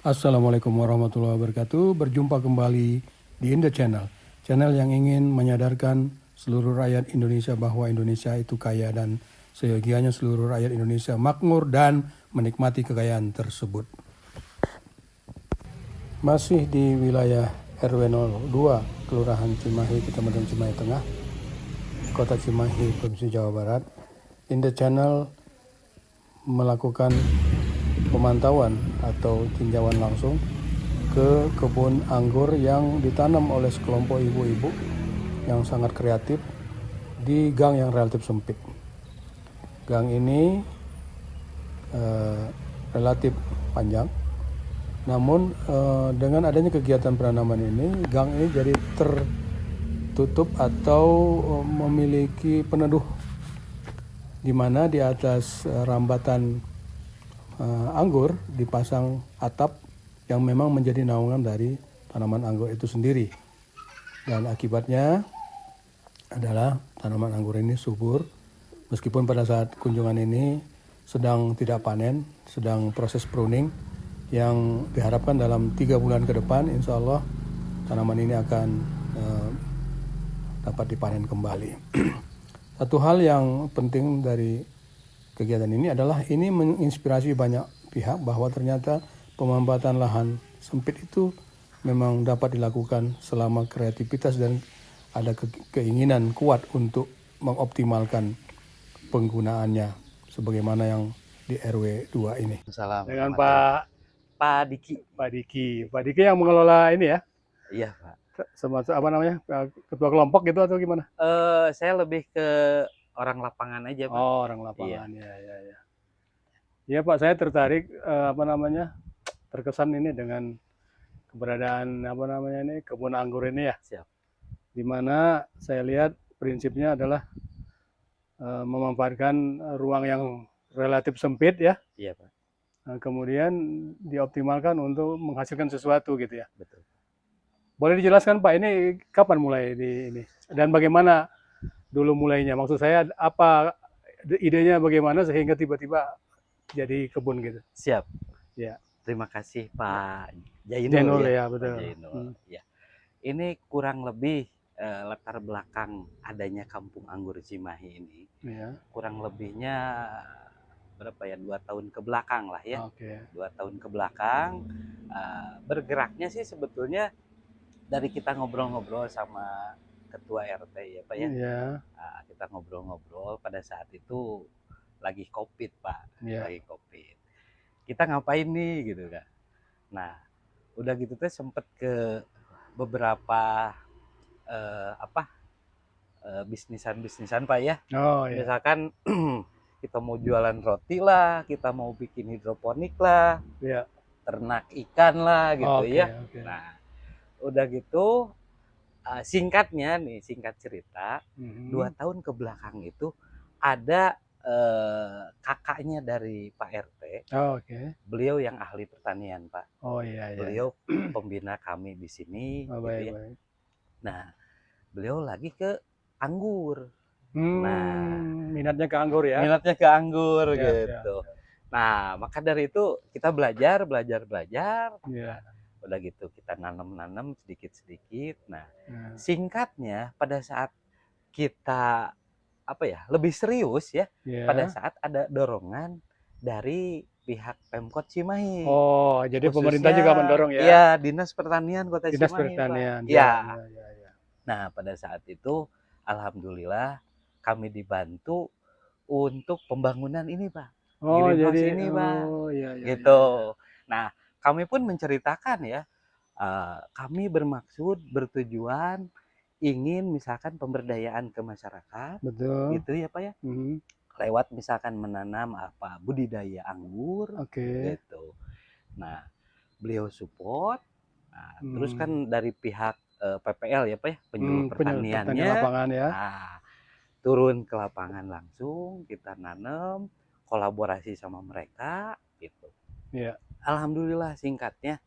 Assalamualaikum warahmatullahi wabarakatuh. Berjumpa kembali di In The Channel. Channel yang ingin menyadarkan seluruh rakyat Indonesia bahwa Indonesia itu kaya dan seyogianya seluruh rakyat Indonesia makmur dan menikmati kekayaan tersebut. Masih di wilayah RW 02, Kelurahan Cimahi, Kecamatan Cimahi Tengah, Kota Cimahi, Provinsi Jawa Barat. In The Channel melakukan pemantauan atau tinjauan langsung ke kebun anggur yang ditanam oleh sekelompok ibu-ibu yang sangat kreatif di gang yang relatif sempit. Gang ini relatif panjang, namun dengan adanya kegiatan penanaman ini, gang ini jadi tertutup atau memiliki peneduh, di mana di atas rambatan anggur dipasang atap yang memang menjadi naungan dari tanaman anggur itu sendiri. Dan akibatnya adalah tanaman anggur ini subur, meskipun pada saat kunjungan ini sedang tidak panen, sedang proses pruning yang diharapkan dalam 3 bulan ke depan insya Allah tanaman ini akan dapat dipanen kembali. Satu hal yang penting dari kegiatan ini adalah ini menginspirasi banyak pihak bahwa ternyata pemanfaatan lahan sempit itu memang dapat dilakukan selama kreativitas dan ada keinginan kuat untuk mengoptimalkan penggunaannya sebagaimana yang di RW 2 ini. Salam. Dengan Pak Diki. Pak Diki yang mengelola ini ya, Iya, Pak. semacam apa namanya, ketua kelompok gitu atau gimana? Saya lebih ke orang lapangan aja, Pak. Oh, orang Iya. lapangan, ya. Ya Pak, saya tertarik terkesan ini dengan keberadaan kebun anggur ini ya. Siap. Di mana saya lihat prinsipnya adalah memanfaatkan ruang yang relatif sempit ya. Iya, Pak. Kemudian dioptimalkan untuk menghasilkan sesuatu gitu ya. Betul. Boleh dijelaskan Pak, ini kapan mulai di ini dan bagaimana dulu mulainya? Maksud saya apa idenya bagaimana sehingga tiba-tiba jadi kebun gitu? Siap. Ya. Terima kasih Pak Jainul, Jainul ya. ya, betul. Pak Jainul. Ya. Ini kurang lebih latar belakang adanya Kampung Anggur Cimahi ini. Ya. Kurang lebihnya berapa ya? 2 tahun ke belakang lah ya. Oke. 2 tahun ke belakang. Bergeraknya sih sebetulnya dari kita ngobrol-ngobrol sama ketua RT ya Pak ya. Iya. Kita ngobrol-ngobrol pada saat itu lagi COVID Pak. Iya. Lagi COVID. Kita ngapain nih gitu kan. Nah, udah gitu tuh sempet ke beberapa bisnisan-bisnisan Pak ya. Oh iya. Misalkan kita mau jualan roti lah, kita mau bikin hidroponik lah, Iya. ternak ikan lah gitu Oke, ya. oke. Nah, udah gitu singkatnya nih, singkat cerita, 2 tahun ke belakang itu ada kakaknya dari Pak RT. Oh, oke. Beliau yang ahli pertanian, Pak. Oh iya, iya. Beliau pembina kami di sini Oh, gitu baik, ya. baik. Nah, beliau lagi ke anggur. Minatnya ke anggur ya? Minatnya ke anggur Siap, gitu. Nah, maka dari itu kita belajar. Iya. Udah gitu kita nanam-nanam sedikit-sedikit. Nah, Nah, singkatnya pada saat kita lebih serius ya, pada iya. saat ada dorongan dari pihak Pemkot Cimahi. Oh, jadi pemerintah Khususnya juga mendorong ya? iya, Dinas Pertanian Kota Dinas Cimahi, Pak. Pertanian. Iya. Ya. Nah, pada saat itu alhamdulillah kami dibantu untuk pembangunan ini, Pak. Oh, Greenhouse jadi ini, Pak. iya. Gitu. Nah, kami pun menceritakan ya, kami bermaksud, bertujuan ingin misalkan pemberdayaan ke masyarakat, Betul. gitu ya Pak ya, lewat misalkan menanam budidaya anggur, Oke. gitu. Nah, beliau support, terus kan dari pihak PPL ya Pak ya, penyuluh Pertanian pertaniannya, lapangan ya. turun ke lapangan langsung, kita nanam, kolaborasi sama mereka, gitu. Iya. Alhamdulillah singkatnya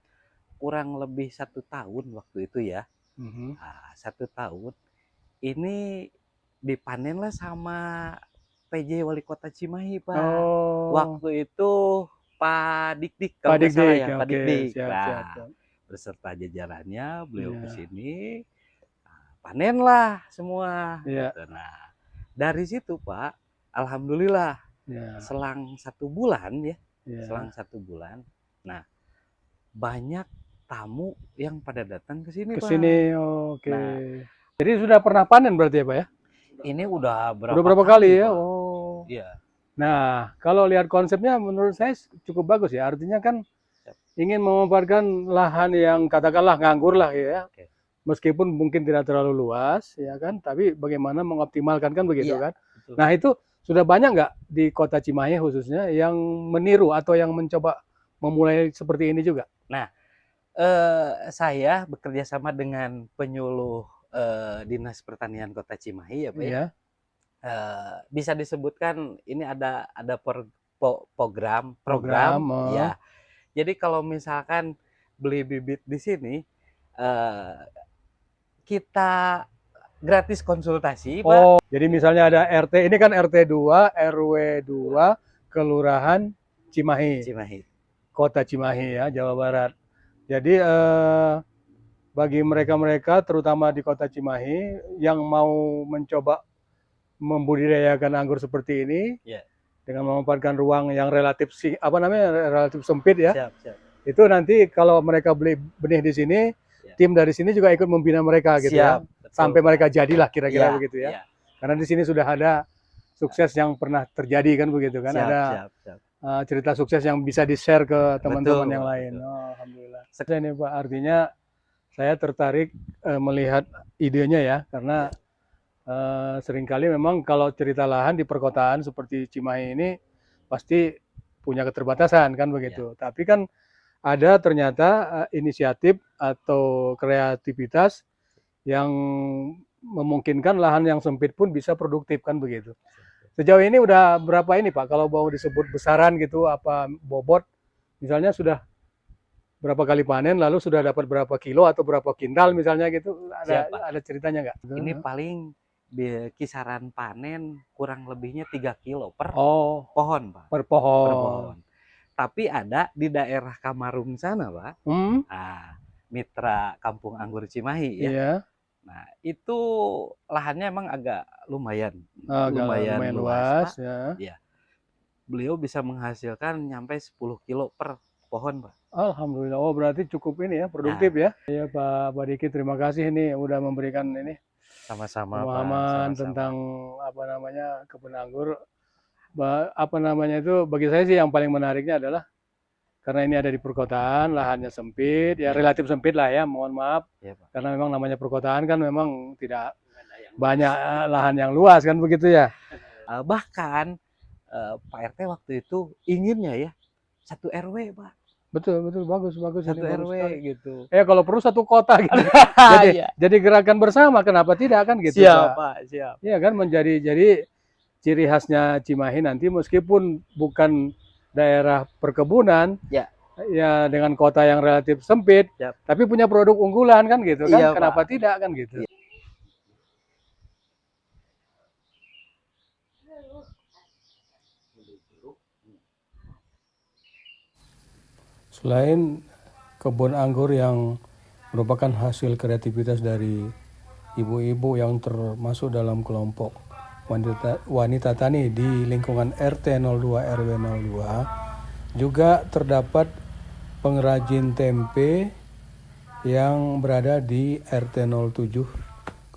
kurang lebih 1 tahun waktu itu ya. 1 tahun ini dipanenlah sama PJ Wali Kota Cimahi Pak. Oh. Waktu itu Pak Dik Pak kalau nggak salah Dik-Dik, ya, Pak oke, Dik. siap, siap, Nah, siap. beserta jajarannya beliau ke Iya, sini, panenlah semua iya, gitu. Nah, dari situ Pak, alhamdulillah iya, selang 1 bulan ya, selang iya. 1 bulan. Nah, banyak tamu yang pada datang ke sini Ke Pak. sini, oke. Nah, Jadi sudah pernah panen berarti ya, Pak ya? ini udah Udah berapa berapa kali kali ya? Pak? Oh. Iya. Nah, kalau lihat konsepnya menurut saya cukup bagus ya. Artinya kan Siap. ingin memanfaatkan lahan yang katakanlah nganggur lah ya. Oke. Meskipun mungkin tidak terlalu luas ya kan, tapi bagaimana mengoptimalkan kan begitu Iya, kan. betul. Nah, itu sudah banyak nggak di Kota Cimahi khususnya yang meniru atau yang mencoba memulai seperti ini juga? Nah, saya bekerja sama dengan penyuluh Dinas Pertanian Kota Cimahi ya Pak ya. Iya. Bisa disebutkan ini ada program Program, ya. Jadi kalau misalkan beli bibit di sini eh, kita gratis konsultasi Pak. Oh, jadi misalnya ada RT, ini kan RT 2, RW 2, Kelurahan Cimahi, Cimahi. Kota Cimahi ya, Jawa Barat. Jadi bagi mereka-mereka terutama di Kota Cimahi yang mau mencoba membudidayakan anggur seperti ini Ya. dengan memanfaatkan ruang yang relatif relatif sempit ya. Siap, siap. Itu nanti kalau mereka beli benih di sini, Ya. tim dari sini juga ikut membina mereka gitu ya. Betul, Sampai Pak. mereka jadilah kira-kira Iya, begitu ya. iya. Karena di sini sudah ada sukses yang pernah terjadi kan begitu kan. Siap, Ada siap. cerita sukses yang bisa di-share ke teman-teman Betul, yang Pak, lain. betul. Oh, alhamdulillah. Ini Pak, artinya saya tertarik melihat idenya ya, karena seringkali memang kalau cerita lahan di perkotaan seperti Cimahi ini pasti punya keterbatasan kan begitu. Tapi kan ada ternyata inisiatif atau kreativitas yang memungkinkan lahan yang sempit pun bisa produktif kan begitu. Sejauh ini udah berapa ini Pak? Kalau mau disebut besaran gitu, apa bobot, misalnya sudah berapa kali panen, lalu sudah dapat berapa kilo atau berapa kintal misalnya gitu, Siap, Pak. ada ceritanya nggak? Ini paling kisaran panen kurang lebihnya 3 kilo per Oh, pohon, Pak. per Per pohon. pohon. Tapi ada di daerah Kamarung sana, Pak. Nah, mitra Kampung Anggur Cimahi ya. Iya. Nah, itu lahannya emang agak lumayan Lumayan luas Pak. ya. Ya. Beliau bisa menghasilkan nyampe 10 kilo per pohon, Pak. Alhamdulillah. Oh, berarti cukup ini ya, produktif ya. Ya Pak Diki, terima kasih ini udah memberikan ini Sama-sama, Pak. pemahaman Sama-sama. tentang apa namanya kebun anggur. Apa namanya itu bagi saya sih yang paling menariknya adalah karena ini ada di perkotaan, lahannya sempit, ya relatif sempit lah ya, mohon maaf. Ya, Pak. Karena memang namanya perkotaan kan memang tidak banyak lahan yang luas kan begitu ya. Bahkan Pak RT waktu itu inginnya ya 1 RW, Pak. Betul, bagus 1 ini bagus RW sekali. gitu. Kalau perlu satu kota gitu. Iya. jadi gerakan bersama, kenapa tidak kan gitu Siap, Pak, siap. Iya kan jadi ciri khasnya Cimahi nanti meskipun bukan daerah perkebunan, Ya. ya dengan kota yang relatif sempit, Siap. tapi punya produk unggulan kan gitu kan, Iya, kenapa Pak. tidak kan gitu. Iya. Selain kebun anggur yang merupakan hasil kreativitas dari ibu-ibu yang termasuk dalam kelompok wanita tani di lingkungan RT 02 RW 02, juga terdapat pengrajin tempe yang berada di RT 07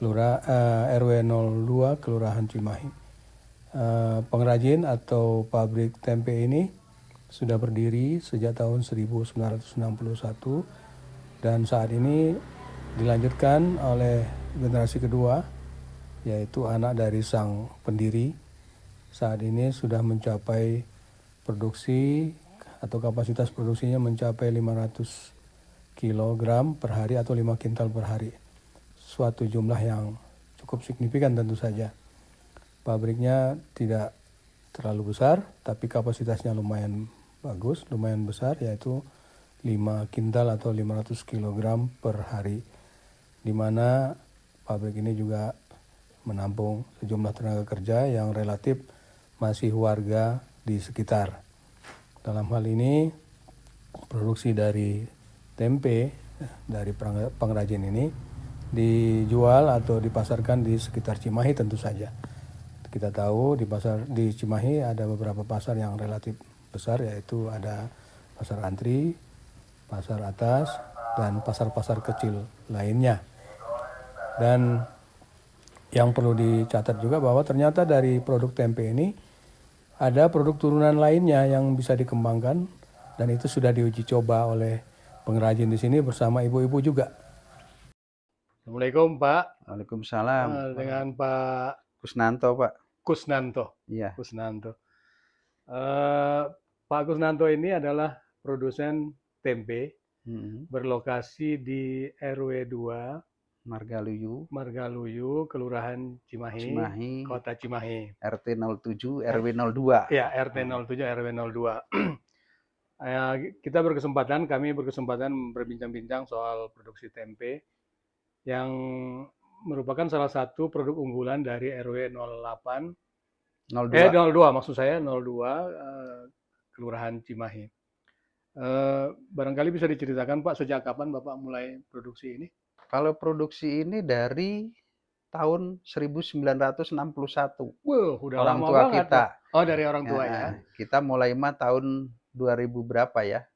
RW 02 Kelurahan Cimahi. Pengrajin atau pabrik tempe ini sudah berdiri sejak tahun 1961 dan saat ini dilanjutkan oleh generasi kedua, yaitu anak dari sang pendiri. Saat ini sudah mencapai produksi atau kapasitas produksinya mencapai 500 kg per hari atau 5 kintal per hari. Suatu jumlah yang cukup signifikan tentu saja. Pabriknya tidak terlalu besar, tapi kapasitasnya lumayan bagus, lumayan besar, yaitu 5 kintal atau 500 kg per hari, di mana pabrik ini juga menampung sejumlah tenaga kerja yang relatif masih warga di sekitar. Dalam hal ini produksi dari tempe dari pengrajin ini dijual atau dipasarkan di sekitar Cimahi tentu saja. Kita tahu di Cimahi ada beberapa pasar yang relatif besar, yaitu ada pasar antri, pasar atas, dan pasar-pasar kecil lainnya. Dan yang perlu dicatat juga bahwa ternyata dari produk tempe ini ada produk turunan lainnya yang bisa dikembangkan, dan itu sudah diuji coba oleh pengrajin di sini bersama ibu-ibu juga. Assalamualaikum Pak. Waalaikumsalam. Dengan Pak Kusnanto, Pak. Kusnanto. Iya. Kusnanto. Pak Kusnanto ini adalah produsen tempe berlokasi di RW 2 Margaluyu, Kelurahan Cimahi, Kota Cimahi. RT 07, RW 02. Ya, RT 07, RW 02. Kami berkesempatan berbincang-bincang soal produksi tempe yang merupakan salah satu produk unggulan dari RW 08 02 maksud saya 02 Kelurahan Cimahi. Barangkali bisa diceritakan Pak, sejak kapan Bapak mulai produksi ini? Kalau produksi ini dari tahun 1961. Wow, udah orang lama tua banget, kita. Pak. Oh, dari orang tua ya. Kita mulai tahun 2000 berapa ya?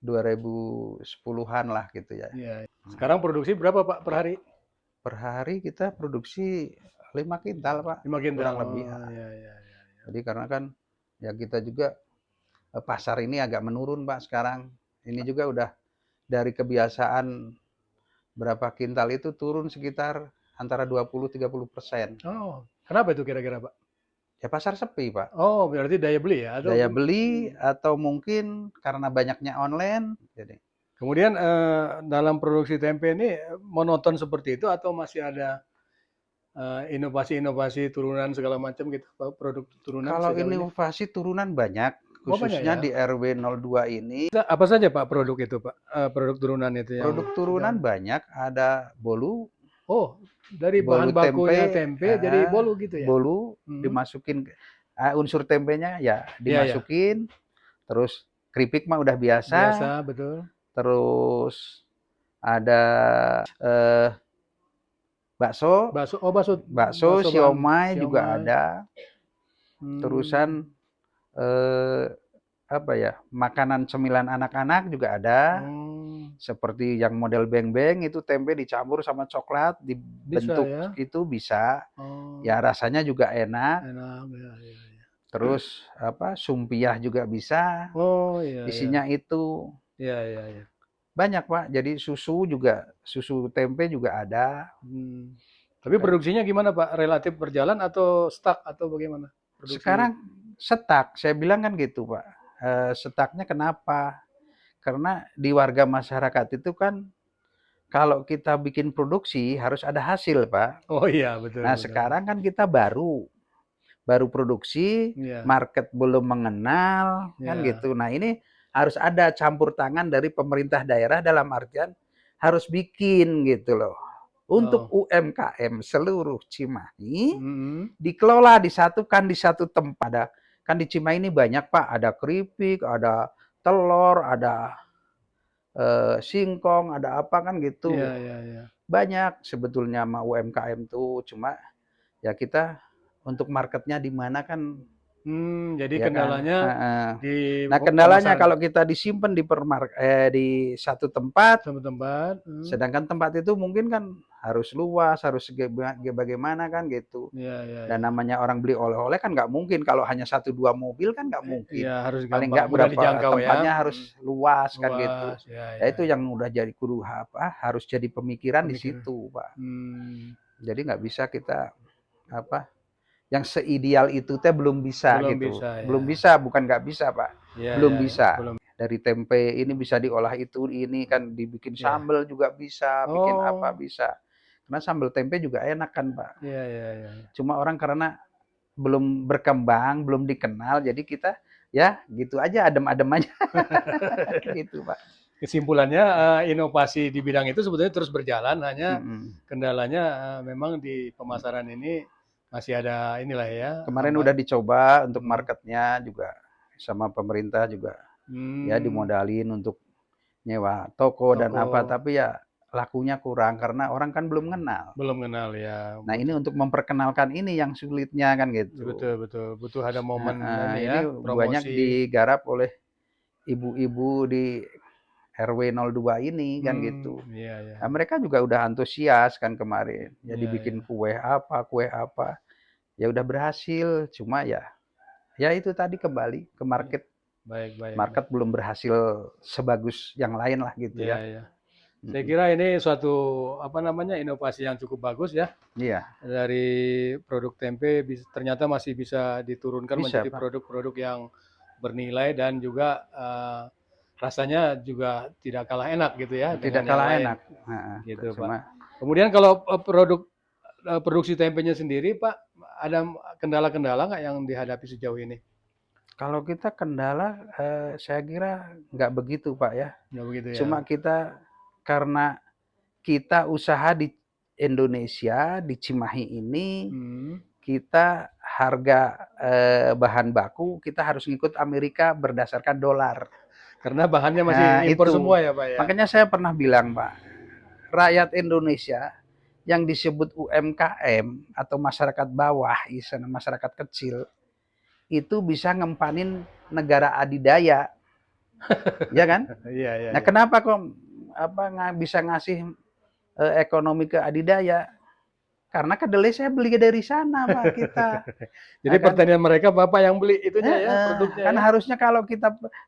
2010-an lah gitu ya. Iya. Sekarang produksi berapa Pak per hari? Per hari kita produksi 5 kintal, Pak. 5 kintal. Kurang lebih. Iya. Jadi karena kan ya kita juga pasar ini agak menurun, Pak, sekarang. Ini juga udah dari kebiasaan berapa kintal itu turun sekitar antara 20-30%. Oh, kenapa itu kira-kira Pak? Ya pasar sepi, Pak. Oh, berarti daya beli ya? Daya beli atau mungkin karena banyaknya online. Jadi. Kemudian dalam produksi tempe ini monoton seperti itu atau masih ada inovasi-inovasi turunan segala macam gitu, produk turunan? Kalau inovasi turunan banyak, khususnya banyak, ya? di RW 02 ini. Apa saja Pak produk itu Pak? Produk turunan itu yang produk turunan banyak, ada bolu. Oh, dari bahan bakunya tempe jadi bolu gitu ya? Bolu dimasukin unsur tempenya ya dimasukin. Terus keripik mah udah biasa. Biasa, betul. Terus ada bakso, siomay juga ada. Terusan makanan cemilan anak-anak juga ada. Seperti yang model beng-beng itu tempe dicampur sama coklat dibentuk bisa, ya? Itu bisa. Ya rasanya juga enak. Ya. Terus sumpiah juga bisa. Isinya itu. Iya. Banyak, Pak. Jadi susu tempe juga ada. Tapi produksinya gimana Pak? Relatif berjalan atau stuck atau bagaimana? Produksi... Sekarang stuck. Saya bilang kan gitu, Pak. Stucknya kenapa? Karena di warga masyarakat itu kan kalau kita bikin produksi harus ada hasil, Pak. Oh iya, betul. Nah, sekarang kan kita baru produksi, market belum mengenal, kan gitu. Nah, ini harus ada campur tangan dari pemerintah daerah dalam artian harus bikin gitu loh. Untuk UMKM seluruh Cimahi dikelola, disatukan di satu tempat. Kan di Cimahi ini banyak, Pak. Ada keripik, ada telur, ada singkong, ada apa kan gitu. Iya. Banyak sebetulnya sama UMKM tuh, cuma ya kita untuk marketnya di mana kan. Jadi ya kendalanya kan? Nah kendalanya kalau kita disimpan di satu tempat, sedangkan tempat itu mungkin kan harus luas, harus bagaimana kan gitu. Ya. Dan namanya orang beli oleh-oleh kan nggak mungkin kalau hanya 1-2 mobil kan nggak mungkin. Ya, harus paling nggak berapa tempatnya harus luas kan gitu. Ya. Itu yang udah jadi kudu harus jadi pemikiran di situ, Pak. Jadi nggak bisa kita yang seideal itu belum bisa gitu. Belum bisa, bukan nggak bisa, Pak. Belum bisa. Dari tempe ini bisa diolah ini kan dibikin sambal juga bisa, bikin apa bisa. Karena sambal tempe juga enak kan, Pak. Iya. Cuma orang karena belum berkembang, belum dikenal, jadi kita ya gitu aja adem-adem aja. Gitu, Pak. Kesimpulannya inovasi di bidang itu sebetulnya terus berjalan, hanya kendalanya memang di pemasaran ini masih ada inilah ya. Kemarin udah dicoba untuk marketnya juga sama pemerintah juga ya dimodalin untuk nyewa toko dan apa, tapi ya lakunya kurang karena orang kan belum kenal. Belum kenal ya. Nah ini untuk memperkenalkan ini yang sulitnya kan gitu. Betul. Butuh ada momen ini ya, banyak promosi. digarap oleh ibu-ibu di RW 02 ini kan gitu. Iya. Nah, mereka juga udah antusias kan kemarin. Ya Iya, dibikin kue apa. Ya udah berhasil, cuma ya itu tadi kembali ke market. Baik. Market belum berhasil sebagus yang lain lah gitu ya. Iya. Saya kira ini suatu inovasi yang cukup bagus ya. Iya. Dari produk tempe ternyata masih bisa diturunkan menjadi Pak. produk-produk yang bernilai dan juga rasanya juga tidak kalah enak gitu ya. Tidak kalah enak. Gitu Pak. Kemudian kalau produksi tempenya sendiri Pak, ada kendala-kendala nggak yang dihadapi sejauh ini? Kalau kita kendala, saya kira nggak begitu Pak ya. Nggak begitu ya. Cuma kita karena kita usaha di Indonesia, di Cimahi ini, kita harga bahan baku kita harus ngikut Amerika berdasarkan dolar. Karena bahannya masih impor semua ya Pak ya. Makanya saya pernah bilang Pak, rakyat Indonesia yang disebut UMKM atau masyarakat bawah, masyarakat kecil, itu bisa ngempanin negara adidaya. Ya kan? Iya. Nah, kenapa kok nggak bisa ngasih ekonomi ke adidaya? Karena kedelai saya beli dari sana Pak kita. Jadi pertanian mereka Bapak yang beli itunya ya, produknya. Kan harusnya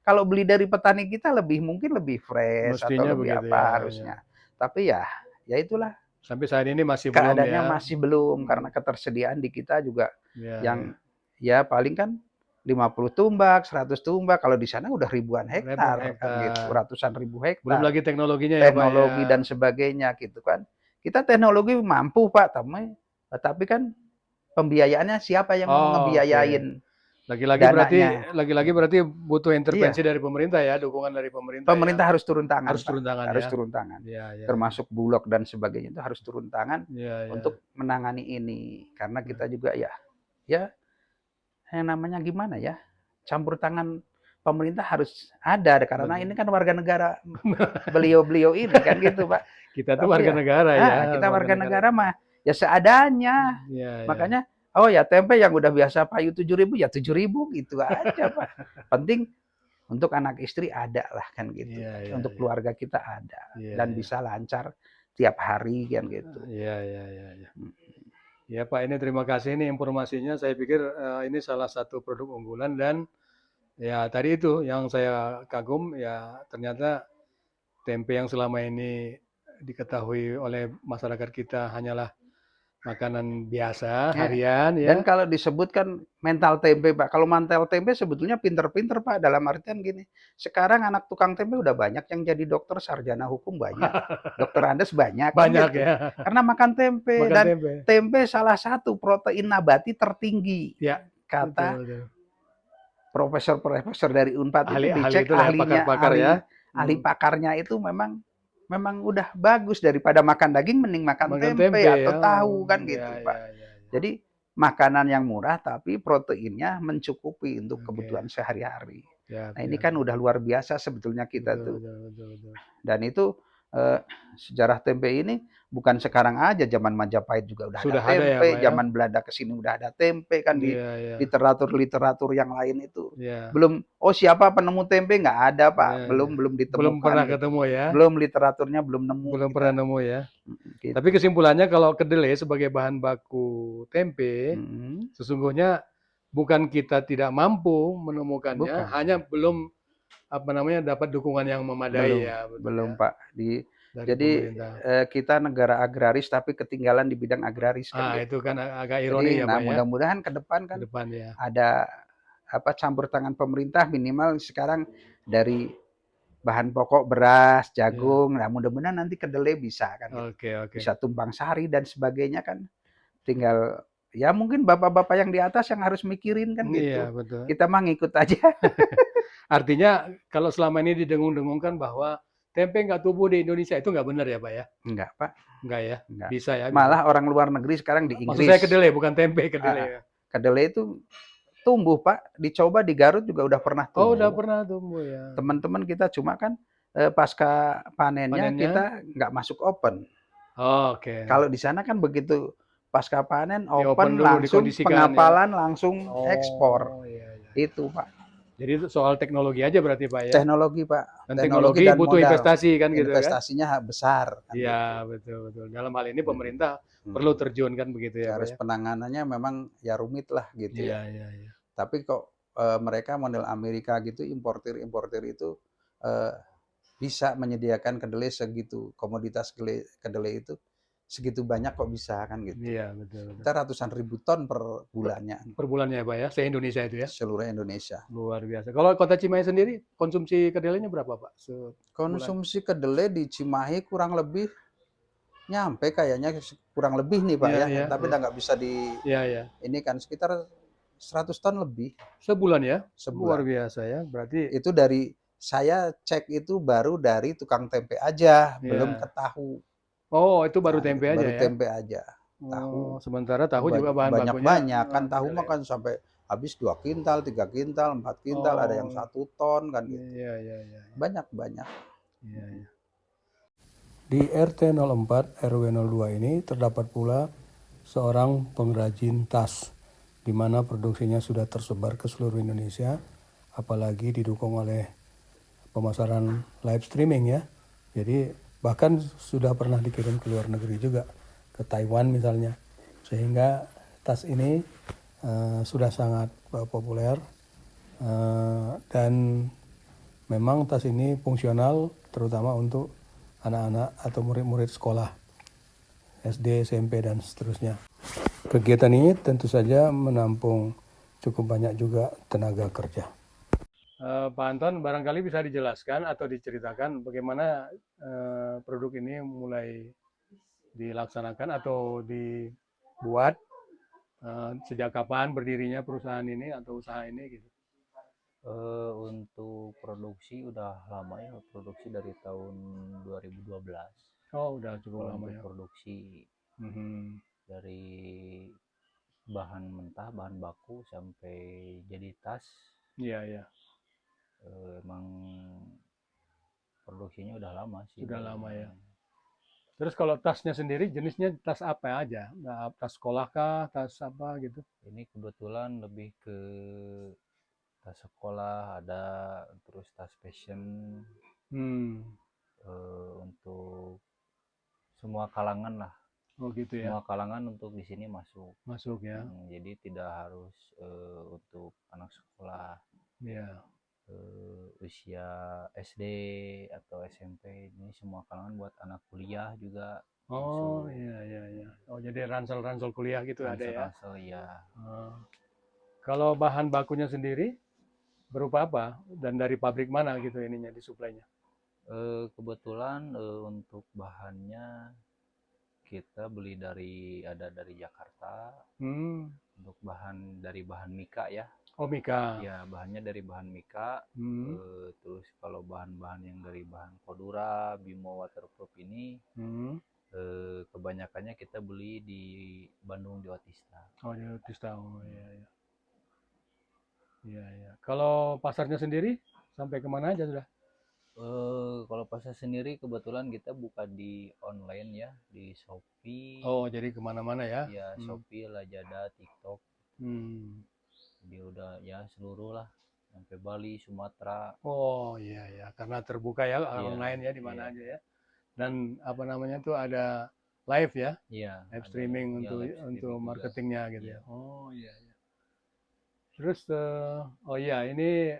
kalau beli dari petani kita mungkin lebih fresh. Mestinya atau lebih apa ya, harusnya. Tapi ya itulah. Sampai saat ini masih keadaannya belum ya. Masih belum karena ketersediaan di kita juga yang ya paling kan 50 tumbak, 100 tumbak, kalau di sana udah ribuan hektar. Kan gitu, ratusan ribu hektar. Belum lagi teknologinya ya Pak. Teknologi dan sebagainya gitu kan. Kita teknologi mampu Pak, tapi kan pembiayaannya siapa yang mau ngebiayain? Lagi-lagi berarti butuh intervensi dari pemerintah ya, dukungan dari pemerintah. Pemerintah harus turun tangan. Harus turun tangan. Termasuk Bulog dan sebagainya itu harus turun tangan untuk menangani ini. Karena kita juga ya yang namanya gimana ya, campur tangan pemerintah harus ada karena ini kan warga negara beliau ini kan gitu Pak. Kita tuh warga negara ya. Kita warga negara mah ya seadanya. Makanya tempe yang udah biasa payu 7.000 ya 7.000 gitu aja Pak. Penting untuk anak istri ada lah kan gitu. Untuk keluarga kita ada dan bisa lancar tiap hari kan gitu. Iya. Ya Pak, ini terima kasih ini informasinya. Saya pikir ini salah satu produk unggulan dan ya tadi itu yang saya kagum ya ternyata tempe yang selama ini diketahui oleh masyarakat kita hanyalah makanan biasa harian ya. Dan kalau disebutkan mental tempe Pak, kalau mental tempe sebetulnya pinter-pinter Pak, dalam artian gini, sekarang anak tukang tempe udah banyak yang jadi dokter, sarjana hukum banyak, dokter Andes banyak gitu. Ya. Karena makan tempe tempe salah satu protein nabati tertinggi ya, kata betul. Profesor dari Unpad itu dicek ahli pakarnya itu memang udah bagus daripada makan daging mending makan tempe atau tahu kan gitu Pak. Jadi makanan yang murah tapi proteinnya mencukupi untuk kebutuhan sehari-hari. Nah ini kan udah luar biasa sebetulnya kita tuh. Dan itu sejarah tempe ini bukan sekarang aja, zaman Majapahit juga udah ada tempe, zaman Belanda kesini udah ada tempe kan di literatur yang lain itu. Belum siapa penemu tempe nggak ada Pak, belum ditemukan. Belum pernah ketemu ya. Belum literaturnya belum nemu. Belum pernah nemu ya. Gitu. Tapi kesimpulannya kalau kedelai sebagai bahan baku tempe sesungguhnya bukan kita tidak mampu menemukannya, hanya belum dapat dukungan yang memadai belum Pak. Jadi kita negara agraris tapi ketinggalan di bidang agraris kan. Itu kan agak ironi ya Pak. Mudah-mudahan ke depan kan ada campur tangan pemerintah minimal sekarang dari bahan pokok beras, jagung. Nah, mudah-mudahan nanti kedelai bisa kan. Bisa tumpang sari dan sebagainya kan. Tinggal ya mungkin bapak-bapak yang di atas yang harus mikirin kan gitu. Iya, betul. Kita mah ngikut aja. Artinya kalau selama ini didengung-dengungkan bahwa tempe nggak tumbuh di Indonesia itu nggak benar ya Pak ya? Enggak Pak. Enggak ya? Enggak. Bisa ya? Malah orang luar negeri sekarang di Inggris. Maksud saya kedelai bukan tempe, kedelai. Kedelai itu tumbuh Pak, dicoba di Garut juga udah pernah Oh, udah tumbuh. pernah tumbuh ya. Teman-teman kita cuma kan pasca panennya Panennya? kita nggak masuk open. Oh, oke. Kalau di sana kan begitu pasca panen Di open open dulu, langsung dikondisikan ya. pengapalan langsung ekspor. Oh, iya, iya. Itu Pak. Jadi itu soal teknologi aja berarti Pak ya. Teknologi Pak. Dan Teknologi teknologi dan butuh modal. investasi kan gitu kan. Investasinya besar kan Iya, gitu. betul betul. Dalam hal ini pemerintah Hmm. perlu terjun kan begitu ya Pak Harus ya. penanganannya memang ya rumit lah gitu Iya, ya. iya, iya. Tapi kok mereka model Amerika gitu importir itu bisa menyediakan kedelai segitu, komoditas kedelai itu segitu banyak kok bisa kan gitu. Iya, betul betul. Kita ratusan ribu ton per bulannya Per bulannya ya Pak ya, se-Indonesia itu ya. seluruh Indonesia. Luar biasa. Kalau Kota Cimahi sendiri konsumsi kedelainya berapa Pak? Konsumsi kedelai di Cimahi kurang lebih nyampe kayaknya kurang lebih nih Pak Iya, ya, iya, tapi iya. udah nggak bisa Iya, iya. ini kan sekitar 100 ton lebih Sebulan ya? Luar sebulan. biasa ya. Berarti Itu dari saya cek itu baru dari tukang tempe aja, belum ke ya. tahu. Oh, itu baru Nah, tempe gitu, aja baru ya? tempe aja. Tahu Oh, sementara tahu juga bahan bakunya banyak kan tahu mah kedelai. kan sampai habis 2 kintal, 3 kintal, 4 kintal, ada yang Oh, 1 ton kan gitu. iya, iya, iya. Banyak. Iya, iya. Di RT 04 RW 02 ini terdapat pula seorang pengrajin tas, di mana produksinya sudah tersebar ke seluruh Indonesia, apalagi didukung oleh pemasaran live streaming ya. Jadi bahkan sudah pernah dikirim ke luar negeri juga, ke Taiwan misalnya. Sehingga tas ini sudah sangat populer dan memang tas ini fungsional terutama untuk anak-anak atau murid-murid sekolah SD, SMP, dan seterusnya. Kegiatan ini tentu saja menampung cukup banyak juga tenaga kerja. Pak Anton, barangkali bisa dijelaskan atau diceritakan bagaimana produk ini mulai dilaksanakan atau dibuat, sejak kapan berdirinya perusahaan ini atau usaha ini gitu. Untuk produksi udah lama ya, produksi dari tahun 2012. Oh, udah cukup lama ya. Produksi dari bahan mentah, bahan baku sampai jadi tas. Iya, iya. Emang produksinya udah lama sih. Sudah lama ya. Terus kalau tasnya sendiri jenisnya tas apa aja? Nah, tas sekolah kah, tas apa gitu? Ini kebetulan lebih ke tas sekolah, ada terus tas fashion. Untuk semua kalangan lah. Oh gitu ya. Semua kalangan untuk di sini masuk. Masuk ya. Jadi tidak harus untuk anak sekolah. Iya. Usia SD atau SMP, ini semua kalangan, buat anak kuliah juga. Oh iya, iya, iya. Oh jadi ransel-ransel kuliah gitu ada ya? Ransel ya. Kalau bahan bakunya sendiri berupa apa? Dan dari pabrik mana gitu ininya disuplainya? Kebetulan untuk bahannya kita beli ada dari Jakarta. Untuk dari bahan mika ya. Oh mika. Ya, bahannya dari bahan mika. Terus kalau bahan-bahan yang dari bahan Kodura, Bimo Waterproof ini kebanyakannya kita beli di Bandung, di Otista. Oh di Otista, oh iya, iya. Iya, iya. Kalau pasarnya sendiri sampai kemana aja sudah? Kalau pasar sendiri kebetulan kita buka di online ya, di Shopee. Oh jadi kemana-mana ya? Ya, Shopee, Lazada, TikTok. Jadi udah ya seluruh lah, sampai Bali, Sumatera. Oh iya ya, karena terbuka ya online ya di mana aja ya. Dan apa namanya tuh ada live ya? Iya. Live streaming untuk marketingnya gitu ya. Oh iya. Terus oh iya ini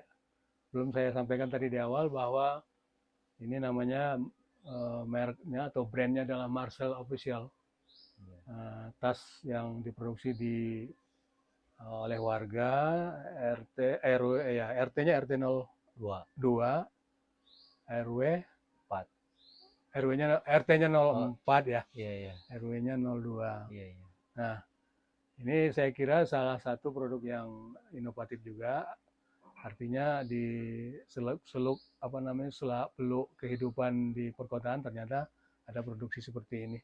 belum saya sampaikan tadi di awal bahwa ini namanya mereknya atau brandnya adalah Marcel Official. Tas yang diproduksi oleh warga RT RW ya, RT-nya RT 02, RW 4. RT-nya 04 ya. Iya, iya. RW-nya 02. Iya, iya. Nah, ini saya kira salah satu produk yang inovatif juga. Artinya di seluk kehidupan di perkotaan ternyata ada produksi seperti ini.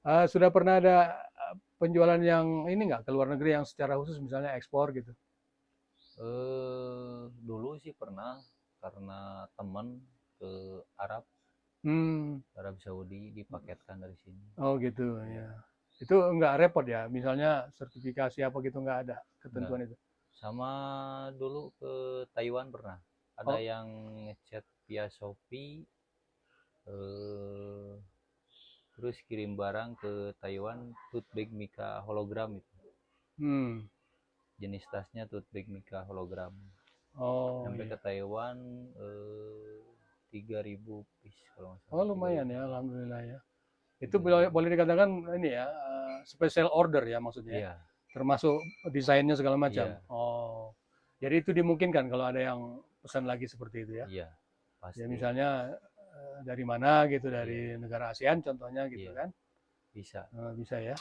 Sudah pernah ada penjualan yang ini nggak ke luar negeri yang secara khusus misalnya ekspor gitu? Dulu sih pernah karena temen ke Arab Hmm. Arab Saudi dipaketkan dari sini. Oh gitu ya. Itu nggak repot ya, misalnya sertifikasi apa gitu nggak ada Enggak. ketentuan itu. Sama dulu ke Taiwan pernah. Ada Oh, yang ngechat via Shopee, eh, terus kirim barang ke Taiwan, tote bag Mika hologram itu. hmm. Jenis tasnya tote bag Mika hologram. Oh Sampai iya. ke Taiwan 3.000 piece kalau nggak Oh salah. lumayan 3.000. ya, alhamdulillah ya. Itu 3.000. boleh dikatakan ini ya, special order ya maksudnya, Iya, termasuk desainnya segala macam. iya, Oh, jadi itu dimungkinkan kalau ada yang pesan lagi seperti itu ya. iya, Ya pasti. misalnya dari mana gitu, Iya, dari negara ASEAN contohnya gitu iya, kan. bisa. Bisa ya.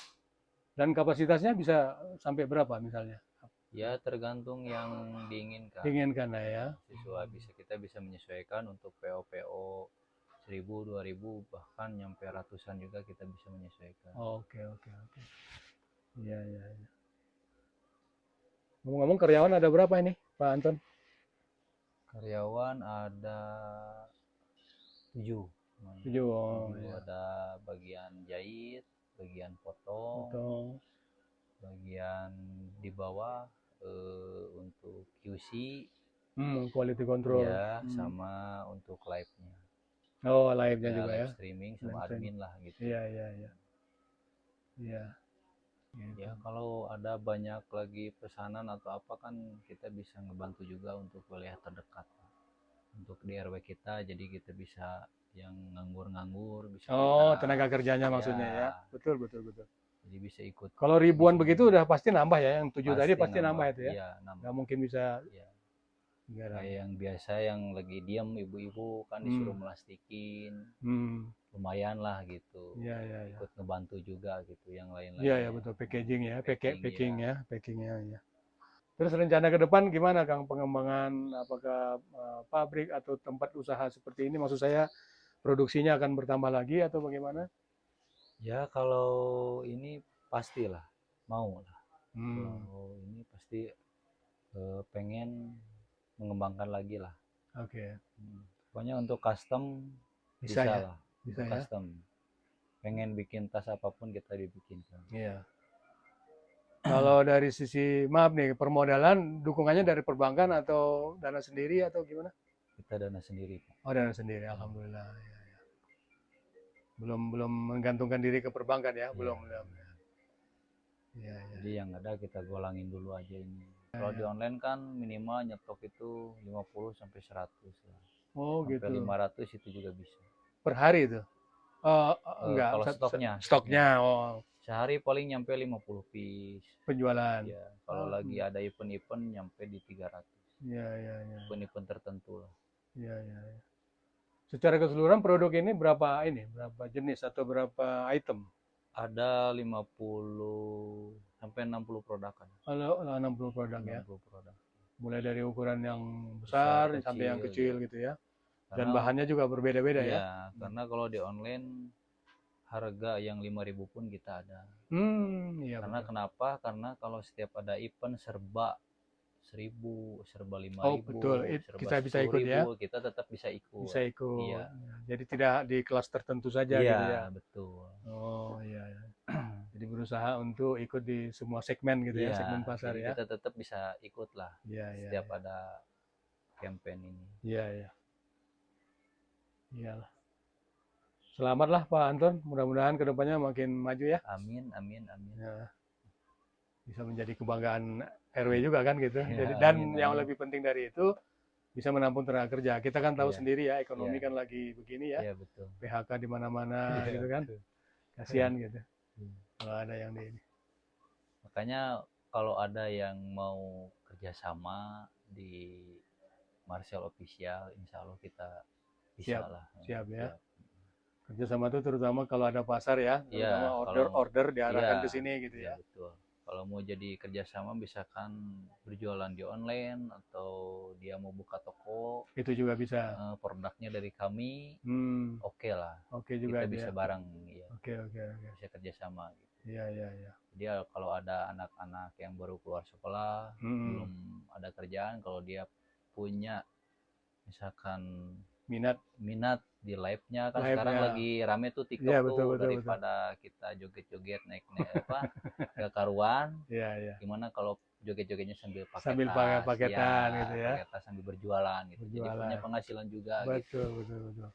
Dan kapasitasnya bisa sampai berapa misalnya? Ya tergantung yang diinginkan. Diinginkan lah ya. Sesuai kita bisa menyesuaikan untuk PO 1.000, 2.000 bahkan nyampe ratusan juga kita bisa menyesuaikan. Oke, oke, oke. Iya, iya, iya. Ngomong-ngomong karyawan ada berapa ini, Pak Anton? Karyawan ada 7. 7. Oh, 7 ya. ada bagian jahit, bagian potong, Atau bagian di bawah untuk QC quality control. ya, sama untuk live-nya. Oh, live-nya Ya, juga live ya. streaming Live sama streaming. admin lah gitu. Iya, iya, iya. Iya. Gitu. Ya kalau ada banyak lagi pesanan atau apa kan kita bisa ngebantu juga untuk wilayah terdekat. Untuk di RW kita jadi kita bisa yang nganggur-nganggur bisa Oh, kita tenaga kerjanya ya, maksudnya ya. Betul, betul, betul. jadi bisa ikut Kalau di ribuan sini. begitu udah pasti nambah ya. Yang 7 tadi pasti nambah itu ya. Iya, nambah. Nggak mungkin bisa Iya. enggak Kayak yang biasa yang lagi diam ibu-ibu kan disuruh melastikin. Lumayan lah gitu. Iya, iya, iya. Ikut ngebantu juga gitu yang lain-lain. Iya, ya betul, packaging ya, packing ya. ya, packingnya ya. Terus rencana ke depan gimana Kang, pengembangan apakah pabrik atau tempat usaha seperti ini, maksud saya produksinya akan bertambah lagi atau bagaimana? Ya kalau ini pastilah mau lah. Hmm, Kalau ini pasti pengen mengembangkan lagi lah. oke. Pokoknya untuk custom Bisa bisa ya, lah. bisa Untuk ya. custom. Pengen bikin tas apapun kita dibikinkan. Iya. Kalau dari sisi, maaf nih, permodalan dukungannya dari perbankan atau dana sendiri atau gimana? Kita dana sendiri, Pak. Oh, dana sendiri, alhamdulillah. Ya, ya. Belum menggantungkan diri ke perbankan ya, belum. Ya, ya. Jadi yang ada kita golangin dulu aja ini. Kalau di online kan minimal nyetok itu 50 sampai 100 lah. Oh, Sampai gitu. 500 itu juga bisa. Per hari itu? Enggak, kalau stoknya. Stoknya, oh. Sehari paling nyampe 50 piece. Penjualan. Ya, kalau lagi ada event-event nyampe di 300. Iya, iya, iya. Event-event tertentu lah. Iya, iya, iya. Secara keseluruhan produk ini berapa jenis atau berapa item? Ada 50 sampai 60 produk kan. Kalau 60 produk 60 ya. Produk. Mulai dari ukuran yang besar, Besar, sampai yang kecil gitu ya. Dan Karena, bahannya juga berbeda-beda ya. Iya, karena kalau di online harga yang 5.000 pun kita ada. Iya. Karena betul. Kenapa? Karena kalau setiap ada event serba 1.000, serba 5.000, oh betul, serba kita bisa ikut ya. Kita tetap bisa ikut. Bisa ikut. Iya. Jadi tidak di kelas tertentu saja iya, gitu ya. Betul. Oh iya. Jadi berusaha untuk ikut di semua segmen gitu ya, segmen pasar ya. Kita tetap bisa ikut lah. Iya, setiap ada campaign ini. Iya, iya. Iyalah. Selamatlah Pak Anton, mudah-mudahan kedepannya makin maju ya. Amin, amin, amin. Ya. Bisa menjadi kebanggaan RW juga kan gitu. Ya, jadi dan amin, yang amin. lebih penting dari itu bisa menampung tenaga kerja. Kita kan tahu Iya. sendiri ya, ekonomi Iya. kan lagi begini ya. Iya, betul. PHK di mana-mana Iya, gitu kan. betul. Kasihan gitu. Iya. Kalau ada yang di ini. Makanya kalau ada yang mau kerjasama di Marcel Official, insya Allah kita bisa Siap, lah. siap ya. Kerjasama itu terutama kalau ada pasar ya, terutama order diarahkan ke sini gitu ya. Betul. Kalau mau jadi kerjasama misalkan berjualan di online atau dia mau buka toko, itu juga bisa. Produknya dari kami, oke lah. Oke juga kita bisa bareng, ya. Oke. Bisa kerjasama. Gitu. Iya, iya, iya. Dia kalau ada anak-anak yang baru keluar sekolah, belum ada kerjaan, kalau dia punya misalkan minat di live-nya, kan sekarang lagi rame tuh TikTok Iya, tuh, betul, betul. daripada kita joget-joget naik apa ke karuan, Iya, iya. gimana kalau joget-jogetnya sambil pakai Sambil tas, pakai paketan gitu ya. pakai tas sambil berjualan gitu. Jadi Berjualan. punya penghasilan juga Betul, gitu. betul, betul.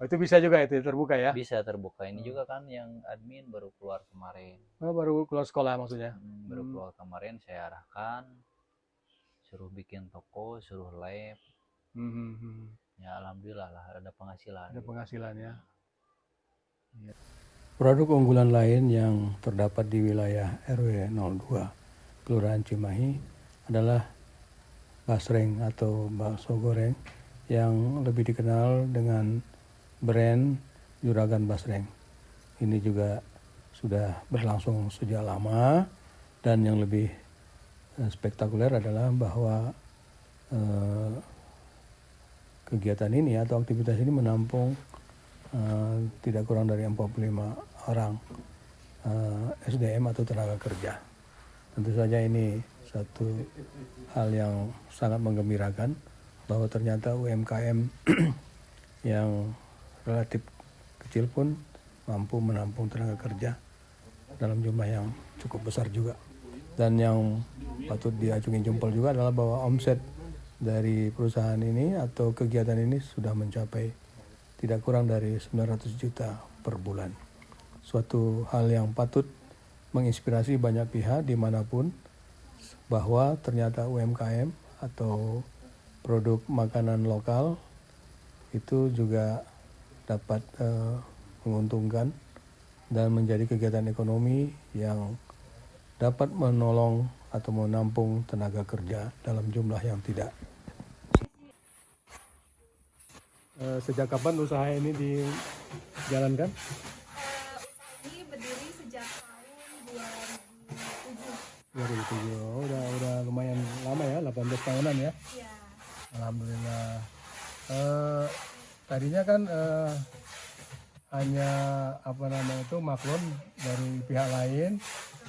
Oh, itu bisa juga itu terbuka ya? Bisa terbuka. Ini juga kan yang admin baru keluar kemarin. Oh, baru keluar sekolah maksudnya? Baru keluar kemarin, saya arahkan, suruh bikin toko, suruh live. Ya alhamdulillah lah ada penghasilan. Ada penghasilan ya. Iya. Produk unggulan lain yang terdapat di wilayah RW 02 Kelurahan Cimahi adalah basreng atau bakso goreng yang lebih dikenal dengan brand Juragan Basreng. Ini juga sudah berlangsung sejak lama, dan yang lebih spektakuler adalah bahwa kegiatan ini atau aktivitas ini menampung tidak kurang dari 45 orang SDM atau tenaga kerja. Tentu saja ini satu hal yang sangat menggembirakan bahwa ternyata UMKM yang relatif kecil pun mampu menampung tenaga kerja dalam jumlah yang cukup besar juga. Dan yang patut diacungi jempol juga adalah bahwa omset dari perusahaan ini atau kegiatan ini sudah mencapai tidak kurang dari 900 juta per bulan. Suatu hal yang patut menginspirasi banyak pihak dimanapun, bahwa ternyata UMKM atau produk makanan lokal itu juga dapat menguntungkan dan menjadi kegiatan ekonomi yang dapat menolong atau menampung tenaga kerja dalam jumlah yang tidak. Sejak kapan usaha ini dijalankan? Usaha ini berdiri sejak tahun 2007. 2007. Oh, udah lumayan lama ya, 18 tahunan ya. Iya. Alhamdulillah. Tadinya kan hanya maklum dari pihak lain,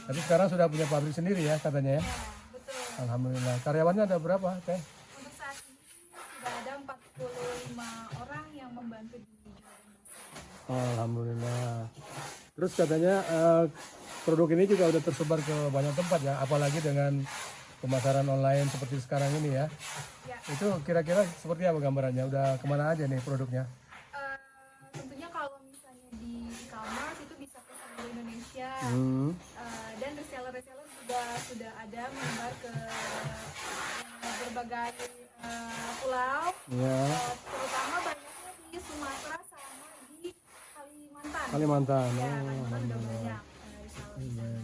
tapi sekarang sudah punya pabrik sendiri ya katanya ya. Ya, betul. Alhamdulillah. Karyawannya ada berapa, Teh? Untuk saat ini sudah ada 45 orang yang membantu di Juragan Basreng. Alhamdulillah. Terus katanya produk ini juga udah tersebar ke banyak tempat ya, apalagi dengan pemasaran online seperti sekarang ini ya. Ya. Itu kira-kira seperti apa gambarannya? Udah kemana aja nih produknya? Tentunya kalau misalnya di e-commerce itu bisa ke seluruh Indonesia. Dan reseller-reseller juga sudah ada menyebar ke berbagai pulau. Ya. Terutama banyaknya di Sumatera sama di Kalimantan. Kalimantan. Ya, Oh, Kalimantan udah alhamdulillah. banyak reseller.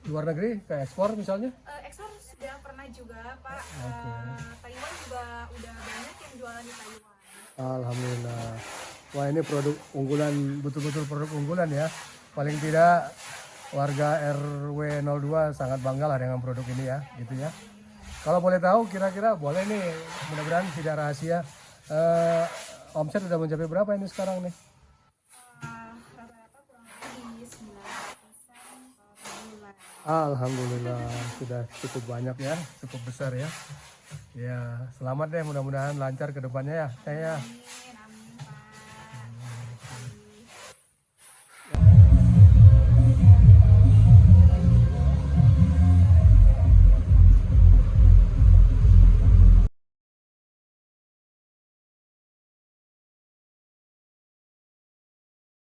Luar negeri ke ekspor misalnya? Ekspor sudah pernah juga Pak. Taiwan juga udah banyak yang jualan di Taiwan. Alhamdulillah. Wah, ini produk unggulan, betul-betul produk unggulan ya. Paling tidak warga RW 02 sangat bangga lah dengan produk ini ya, gitu ya. Kalau boleh tahu kira-kira boleh nih, mudah-mudahan tidak rahasia. Omset sudah mencapai berapa ini sekarang nih? Rata-rata kurang lebih di 9% per bulan. Alhamdulillah, sudah cukup banyak ya, cukup besar ya. Ya, selamat deh, mudah-mudahan lancar ke depannya ya. Saya